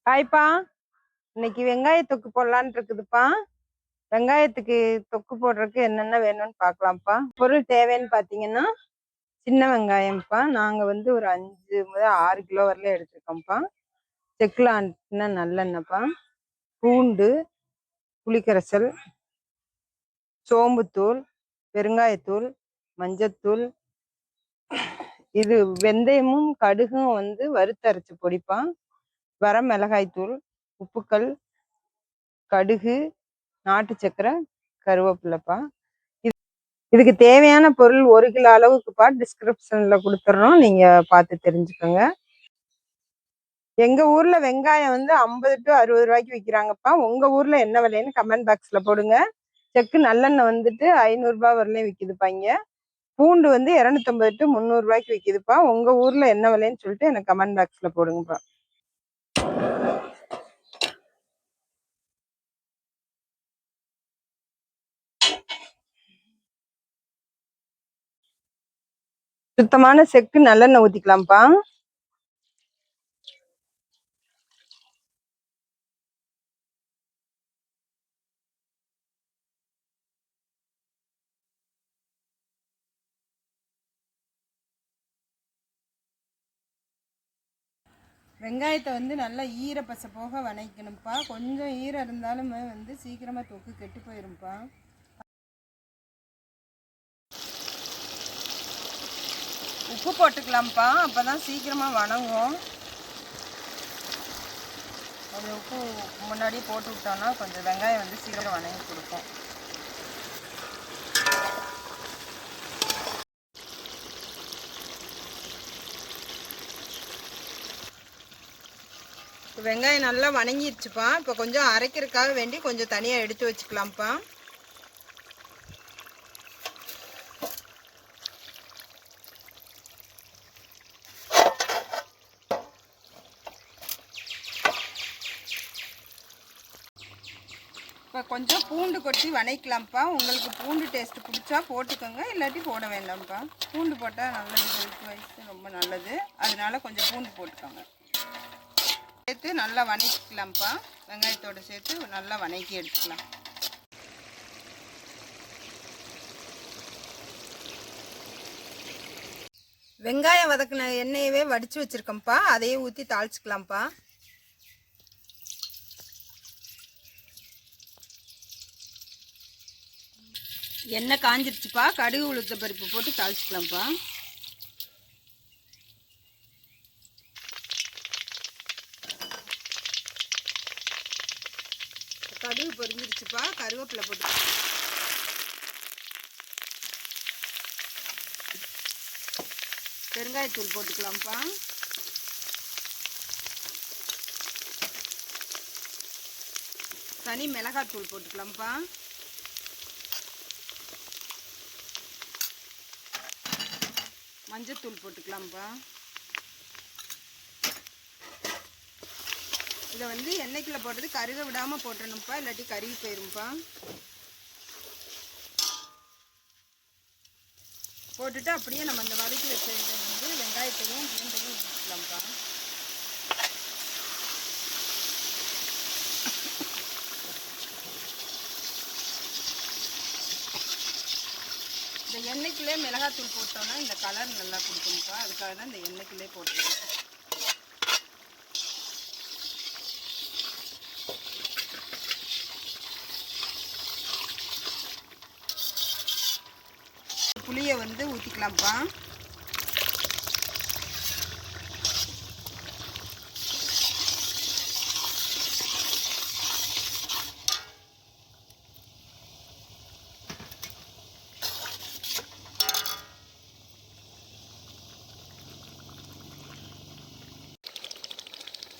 ஹாய்ப்பா. இன்னைக்கு வெங்காய தொக்கு போடலான்னு இருக்குதுப்பா. வெங்காயத்துக்கு தொக்கு போடுறதுக்கு என்னென்ன வேணும்னு பார்க்கலாம்ப்பா. பொருள் தேவைன்னு பார்த்தீங்கன்னா, சின்ன வெங்காயம்ப்பா. நாங்க வந்து ஒரு 5 முதல் 6 கிலோ வரல எடுத்துருக்கோம்ப்பா. செக்குல ஆட்டின நல்லெண்ணெய்ப்பா, பூண்டு, புளிக்கரைசல், சோம்புத்தூள், பெருங்காயத்தூள், மஞ்சத்தூள், இது வெந்தயமும் கடுகும் வந்து வறுத்தரைச்ச பொடிப்பா, வரமிளகாய்த்தூள், உப்புக்கள், கடுகு, நாட்டு சக்கரை, கருவேப்பிலைப்பா. இதுக்கு தேவையான பொருள் 1 கிலோ அளவுக்குப்பா. டிஸ்கிரிப்ஷன்ல கொடுத்துட்றோம், நீங்க பார்த்து தெரிஞ்சுக்கோங்க. எங்க ஊர்ல வெங்காயம் வந்து 50 to 60 ரூபாய்க்கு விற்கிறாங்கப்பா. உங்க ஊர்ல என்ன விலைன்னு கமெண்ட் பாக்ஸ்ல போடுங்க. செக்கு நல்லெண்ணெய் வந்துட்டு 500 ரூபாய் வரலையும் விற்கிதுப்பா. இங்க பூண்டு வந்து 250 to 300 ரூபாய்க்கு விற்கிதுப்பா. உங்க ஊர்ல என்ன விலைன்னு சொல்லிட்டு எனக்கு கமெண்ட் பாக்ஸ்ல போடுங்கப்பா. சுத்தமான செக்கு நல்லெண்ணெய் ஊத்திக்கலாம்ப்பா. வெங்காயத்தை வந்து நல்லா ஈரப்பசை போக வதக்கணும்ப்பா. கொஞ்சம் ஈரம் இருந்தாலுமே வந்து சீக்கிரமாக தொக்கு கெட்டு போயிரும்ப்பா. உப்பு போட்டுக்கலாம்ப்பா, அப்போ தான் சீக்கிரமாக வணங்கும். கொஞ்சம் உப்பு முன்னாடியே போட்டு விட்டோன்னா கொஞ்சம் வெங்காயம் வந்து சீக்கிரம் வணங்கி கொடுக்கும். வெங்காயம் நல்லா வணங்கிடுச்சுப்பா. இப்போ கொஞ்சம் அரைக்கிறதுக்காக வேண்டி கொஞ்சம் தனியாக எடுத்து வச்சுக்கலாம்ப்பா. இப்போ கொஞ்சம் பூண்டு கொட்டி வணக்கலாம்ப்பா. உங்களுக்கு பூண்டு டேஸ்ட்டு பிடிச்சா போட்டுக்கோங்க, இல்லாட்டி போட வேண்டாம்ப்பா. பூண்டு போட்டால் நல்லது, ஹெல்த் வைஸ் ரொம்ப நல்லது. அதனால கொஞ்சம் பூண்டு போட்டுக்கோங்க. சேர்த்து நல்லா வணக்கிக்கலாம்ப்பா. வெங்காயத்தோடு சேர்த்து நல்லா வணக்கி எடுத்துக்கலாம். வெங்காயம் வதக்கின எண்ணெயவே வடித்து வச்சுருக்கோம்ப்பா. அதையே ஊற்றி தாளிச்சிக்கலாம்ப்பா. எண்ணெய் காஞ்சிருச்சுப்பா. கடுகு உளுத்த பருப்பு போட்டு தாளிச்சிக்கலாம்ப்பா. கடுகு பொரிஞ்சிருச்சுப்பா. கருவேப்பிலை போட்டு பெருங்காயத்தூள் போட்டுக்கலாம்ப்பா. தனி மிளகாத்தூள் போட்டுக்கலாம்ப்பா. மஞ்சத்தூள் போட்டுக்கலாம்ப்பா. இதை வந்து எண்ணெய்க்குள்ளே போட்டது கருக விடாமல் போட்டுடணும்ப்பா, இல்லாட்டி கருகி போயிரும்ப்பா. போட்டுட்டு அப்படியே நம்ம இந்த வதக்கி வச்ச இதை வந்து வெங்காயத்தையும் பூண்டையும் ஊற்றிக்கலாம்ப்பா. இந்த எண்ணெய்க்குள்ளே மிளகாத்தூள் போட்டோன்னா இந்த கலர் நல்லா கொடுக்கும்ப்பா. அதுக்காக தான் இந்த எண்ணெய்க்குள்ளே போட்டுருக்கோம். புளியை வந்து ஊற்றிக்கலாம்ப்பா.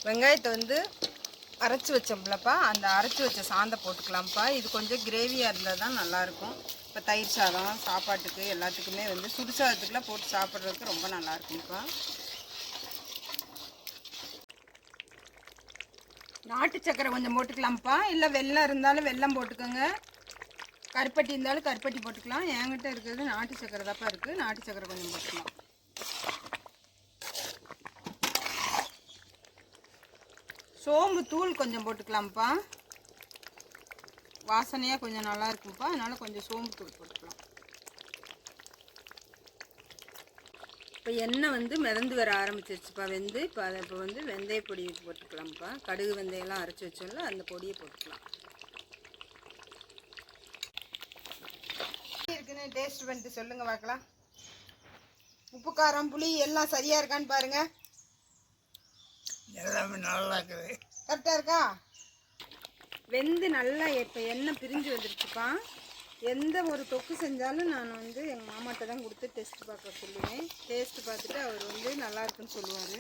வெங்காயத்தை வந்து அரைச்சி வச்சோம்லப்பா, அந்த அரைச்சி வச்ச சாந்தை போட்டுக்கலாம்ப்பா. இது கொஞ்சம் கிரேவியாக இருந்தால் தான் நல்லாயிருக்கும். இப்போ தயிர் சாதம், சாப்பாட்டுக்கு எல்லாத்துக்குமே வந்து சுடு சாதத்துக்குலாம் போட்டு சாப்பிட்றதுக்கு ரொம்ப நல்லாயிருக்கும்ப்பா. நாட்டு சக்கரை கொஞ்சம் போட்டுக்கலாம்ப்பா. இல்லை வெல்லம் இருந்தாலும் வெல்லம் போட்டுக்கோங்க, கருப்பட்டி இருந்தாலும் கருப்பட்டி போட்டுக்கலாம். என்கிட்ட இருக்கிறது நாட்டு சக்கரை தான்ப்பா இருக்குது. நாட்டு சக்கரை கொஞ்சம் போட்டுக்கலாம். சோம்பு தூள் கொஞ்சம் போட்டுக்கலாம்ப்பா, வாசனையாக கொஞ்சம் நல்லா இருக்கும்ப்பா, அதனால் கொஞ்சம் சோம்பு தூள் போட்டுக்கலாம். இப்போ எண்ணெய் வந்து மிதந்து வர ஆரம்பிச்சிருச்சுப்பா, வெந்து. இப்போ அதை இப்போ வந்து வெந்தய பொடி போட்டுக்கலாம்ப்பா, கடுகு வெந்தயம்லாம் அரைச்சி வச்சோம்ல அந்த பொடியை போட்டுக்கலாம். இருக்குன்னு டேஸ்ட் பண்ணிட்டு சொல்லுங்க பார்க்கலாம். உப்பு காரம் புளி எல்லாம் சரியாக இருக்கான்னு பாருங்க. எல்லாமே நல்லா இருக்குது. கரெக்டாக இருக்கா? வெந்து நல்லா இப்போ எண்ணெய் பிரிஞ்சு வந்துருச்சுப்பா. எந்த ஒரு தொக்கு செஞ்சாலும் நான் வந்து எங்கள் மாமாட்ட தான் கொடுத்து டெஸ்ட் பார்க்க சொல்லுவேன். டேஸ்ட்டு பார்த்துட்டு அவர் வந்து நல்லா இருக்குன்னு சொல்லுவார்.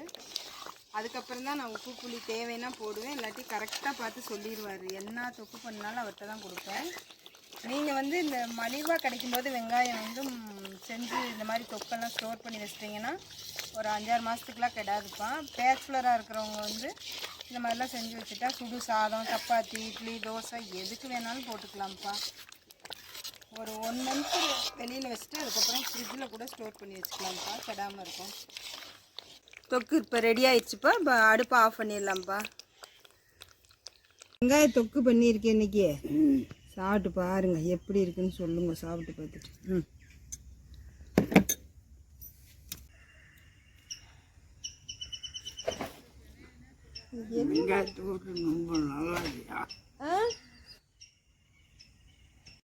அதுக்கப்புறம் தான் நான் உப்பு புளி தேவைன்னா போடுவேன், இல்லாட்டி கரெக்டாக பார்த்து சொல்லிடுவார். என்ன தொக்கு பண்ணாலும் அவர்கிட்ட தான் கொடுப்பேன். நீங்கள் வந்து இந்த மலிவாக கிடைக்கும்போது வெங்காயம் வந்து செஞ்சு இந்த மாதிரி தொக்கெல்லாம் ஸ்டோர் பண்ணி வச்சிட்டிங்கன்னா ஒரு 5-6 மாதத்துக்குலாம் கெடாதுப்பா. பேச்சுலராக இருக்கிறவங்க வந்து இந்த மாதிரிலாம் செஞ்சு வச்சுட்டா சுடு சாதம், சப்பாத்தி, இட்லி, தோசை எதுக்கு வேணாலும் போட்டுக்கலாம்ப்பா. ஒரு 1 மந்த் வெளியில் வச்சுட்டு அதுக்கப்புறம் ஃப்ரிட்ஜில் கூட ஸ்டோர் பண்ணி வச்சுக்கலாம்ப்பா, கெடாமல் இருக்கும். தொக்கு இப்போ ரெடி ஆயிடுச்சுப்பா. இப்போ அடுப்பை ஆஃப் பண்ணிடலாம்ப்பா. வெங்காய தொக்கு பண்ணியிருக்கேன் இன்னைக்கு. சாப்பிட்டு பாருங்க எப்படி இருக்குன்னு சொல்லுங்க, சாப்பிட்டு பார்த்துட்டு. வெங்காயத்தோடு ரொம்ப நல்லா இல்லையா?